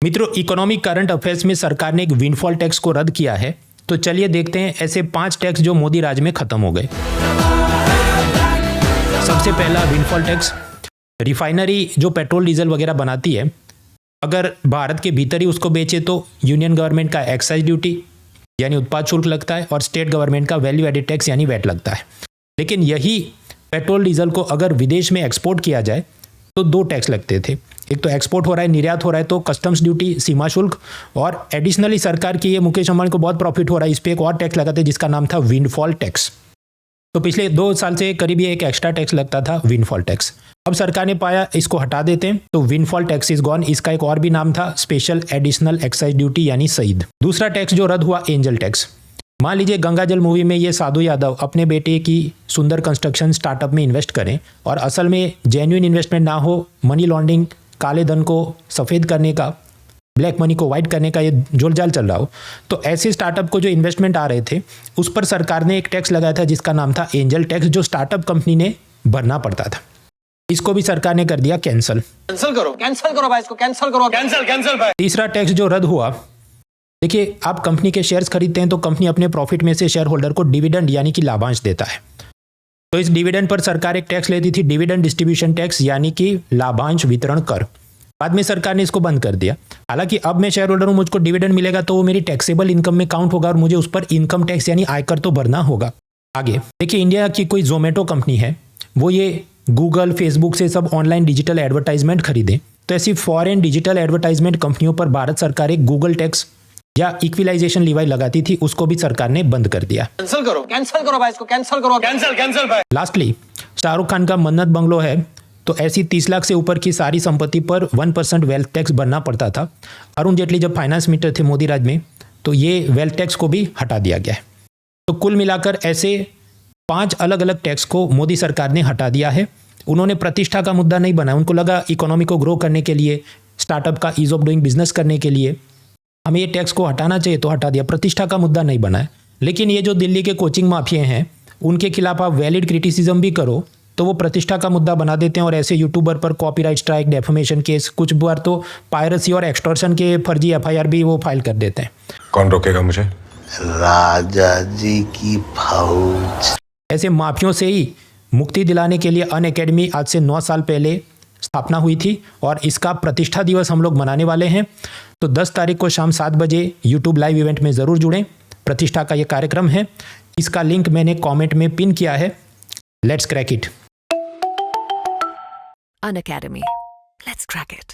मित्रों, economic current affairs में सरकार ने एक विंडफॉल टैक्स को रद्द किया है। तो चलिए देखते हैं ऐसे 5 टैक्स जो मोदी राज में खत्म हो गए। सबसे पहला विंडफॉल टैक्स, रिफाइनरी जो पेट्रोल डीजल वगैरह बनाती है, अगर भारत के भीतर ही उसको बेचे तो यूनियन गवर्नमेंट का एक्साइज ड्यूटी यानी उत्पाद शुल्क लगता है और स्टेट गवर्नमेंट का वैल्यू एडेड टैक्स यानी वैट लगता है। लेकिन यही पेट्रोल डीजल को अगर विदेश में एक्सपोर्ट किया जाए तो 2 टैक्स लगते थे। एक तो एक्सपोर्ट हो रहा है, निर्यात हो रहा है तो कस्टम्स ड्यूटी, सीमा शुल्क, और एडिशनली सरकार की ये मुकेश अंबानी को बहुत प्रॉफिट हो रहा है, इस पर एक और टैक्स लगाते जिसका नाम था विंडफॉल टैक्स। तो पिछले 2 साल से करीब ये एक एक्स्ट्रा टैक्स लगता था, विंडफॉल टैक्स। अब सरकार ने पाया इसको हटा देते हैं तो विंडफॉल टैक्स इज गॉन। इसका एक और भी नाम था स्पेशल एडिशनल एक्साइज ड्यूटी यानी सईद। दूसरा टैक्स जो रद्द हुआ, एंजल टैक्स। मान लीजिए गंगाजल मूवी में ये साधु यादव अपने बेटे की सुंदर कंस्ट्रक्शन स्टार्टअप में इन्वेस्ट करें और असल में जेन्युइन इन्वेस्टमेंट ना हो, मनी लॉन्ड्रिंग, काले धन को सफ़ेद करने का, ब्लैक मनी को वाइट करने का ये जोलजाल चल रहा हो, तो ऐसे स्टार्टअप को जो इन्वेस्टमेंट आ रहे थे उस पर सरकार ने एक टैक्स लगाया था जिसका नाम था एंजल टैक्स, जो स्टार्टअप कंपनी ने भरना पड़ता था। इसको भी सरकार ने कर दिया कैंसिल करो भाई, इसको कैंसिल करो, कैंसिल भाई। तीसरा टैक्स जो रद्द हुआ, देखिए आप कंपनी के शेयर्स खरीदते हैं तो कंपनी अपने प्रॉफिट में से शेयर होल्डर को डिविडेंड यानी कि लाभांश देता है। तो इस डिविडेंड पर सरकार एक टैक्स लेती थी, डिविडेंड डिस्ट्रीब्यूशन टैक्स यानी कि लाभांश वितरण कर। बाद में सरकार ने इसको बंद कर दिया। हालांकि अब मैं शेयर होल्डर हूं, मुझको डिविडेंड मिलेगा तो वो मेरी टैक्सेबल इनकम में काउंट होगा और मुझे उस पर इनकम टैक्स यानी आयकर तो भरना होगा। आगे देखिए, इंडिया की कोई जोमेटो कंपनी है, वो ये गूगल, फेसबुक से सब ऑनलाइन डिजिटल एडवर्टाइजमेंट खरीदे, तो ऐसी फॉरेन डिजिटल एडवर्टाइजमेंट कंपनियों पर भारत सरकार एक गूगल टैक्स या इक्विलाइजेशन लीवाई लगाती थी, उसको भी सरकार ने बंद कर दिया। कैंसिल करो भाई, इसको कैंसिल करो, कैंसिल भाई। लास्टली शाहरुख खान का मन्नत बंगलो है, तो ऐसी 30 लाख से ऊपर की सारी संपत्ति पर 1% वेल्थ टैक्स भरना पड़ता था। अरुण जेटली जब फाइनेंस मिनिस्टर थे मोदी राज में, तो ये वेल्थ टैक्स को भी हटा दिया गया है। तो कुल मिलाकर ऐसे 5 अलग अलग टैक्स को मोदी सरकार ने हटा दिया है। उन्होंने प्रतिष्ठा का मुद्दा नहीं बनाया, उनको लगा इकोनॉमी को ग्रो करने के लिए, स्टार्टअप का ईज ऑफ डूइंग बिजनेस करने के लिए हमें ये टैक्स को हटाना चाहिए तो हटा दिया, प्रतिष्ठा का मुद्दा नहीं बनाया। लेकिन ये जो दिल्ली के कोचिंग माफिया हैं, उनके खिलाफ आप वैलिड क्रिटिसिज्म भी करो तो वो प्रतिष्ठा का मुद्दा बना देते हैं और ऐसे यूट्यूबर पर कॉपीराइट स्ट्राइक, डेफेमेशन केस, कुछ बार तो पायरेसी और एक्सटॉर्शन के फर्जी एफआईआर भी वो फाइल कर देते हैं। कौन रोकेगा मुझे? राजा जी की फौज। ऐसे माफियों से ही मुक्ति दिलाने के लिए अन अकेडमी आज से 9 साल पहले स्थापना हुई थी और इसका प्रतिष्ठा दिवस हम लोग मनाने वाले हैं। तो 10 तारीख को शाम 7 बजे यूट्यूब लाइव इवेंट में ज़रूर जुड़ें। प्रतिष्ठा का ये कार्यक्रम है, इसका लिंक मैंने कमेंट में पिन किया है। Let's crack it. An Academy. Let's crack it.